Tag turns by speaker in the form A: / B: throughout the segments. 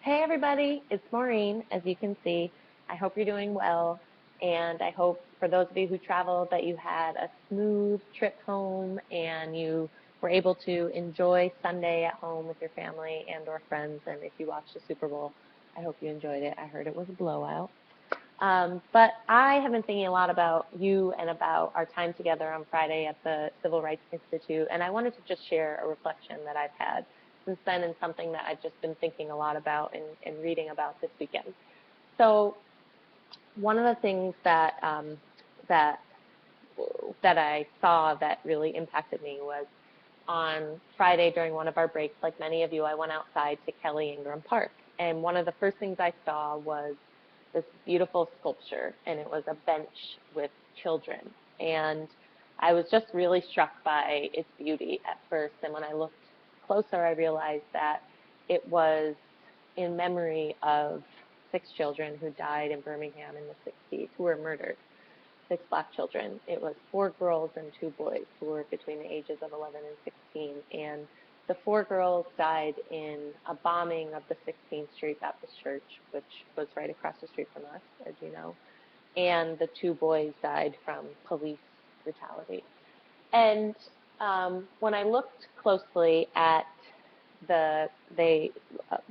A: Hey everybody, it's Maureen. As you can see, I hope you're doing well, and I hope for those of you who traveled that you had a smooth trip home and you were able to enjoy Sunday at home with your family and or friends. And if you watched the Super Bowl, I hope you enjoyed it. I heard it was a blowout. But I have been thinking a lot about you and about our time together on Friday at the Civil Rights Institute, and I wanted to just share a reflection that I've had since then and something that I've just been thinking a lot about and reading about this weekend. So one of the things that that I saw that really impacted me was on Friday during one of our breaks, like many of you, I went outside to Kelly Ingram Park. And one of the first things I saw was this beautiful sculpture, and it was a bench with children. And I was just really struck by its beauty at first. And when I looked closer, I realized that it was in memory of 6 children who died in Birmingham in the 60s, who were murdered. 6 Black children. It was 4 girls and 2 boys who were between the ages of 11 and 16. And the 4 girls died in a bombing of the 16th Street Baptist Church, which was right across the street from us, as you know. And the 2 boys died from police brutality. And when I looked closely at the they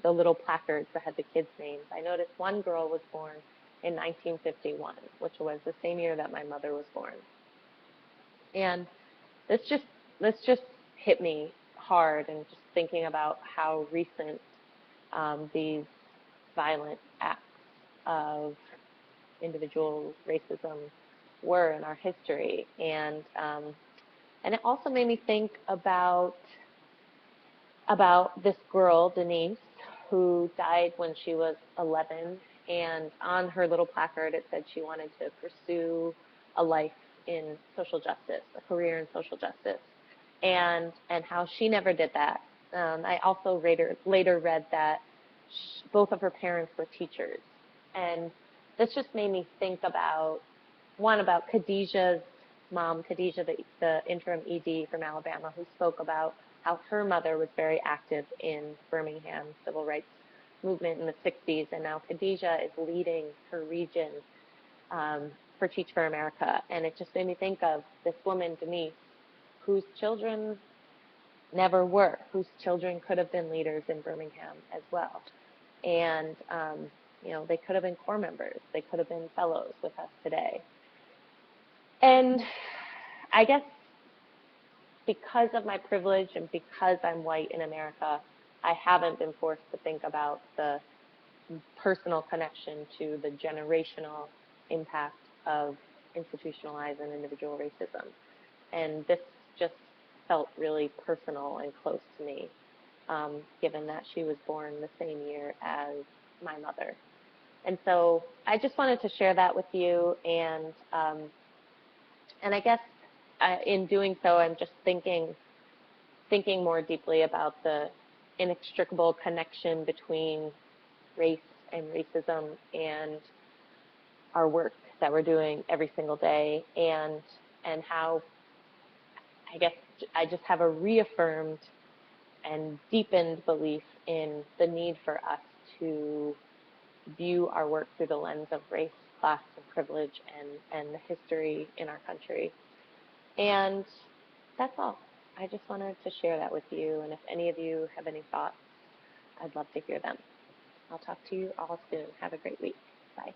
A: the little placards that had the kids' names, I noticed one girl was born in 1951, which was the same year that my mother was born. And this just this just hit me hard, and just thinking about how recent these violent acts of individual racism were in our history, and it also made me think about this girl, Denise, who died when she was 11. And on her little placard, it said she wanted to pursue a life in social justice, a career in social justice, and how she never did that. I also later read that both of her parents were teachers. And this just made me think about Khadijah's mom, Khadijah, the interim ED from Alabama, who spoke about how her mother was very active in Birmingham civil rights movement in the 60s, and now Khadijah is leading her region for Teach for America. And it just made me think of this woman, Denise, whose children never were, whose children could have been leaders in Birmingham as well. And, they could have been corps members. They could have been fellows with us today. And I guess because of my privilege and because I'm white in America, I haven't been forced to think about the personal connection to the generational impact of institutionalized and individual racism. And this just felt really personal and close to me, given that she was born the same year as my mother. And so I just wanted to share that with you. And I guess in doing so, I'm just thinking more deeply about the inextricable connection between race and racism and our work that we're doing every single day, and how I guess I just have a reaffirmed and deepened belief in the need for us to view our work through the lens of race, class, and privilege, and the history in our country. And that's all. I just wanted to share that with you, and if any of you have any thoughts, I'd love to hear them. I'll talk to you all soon. Have a great week. Bye.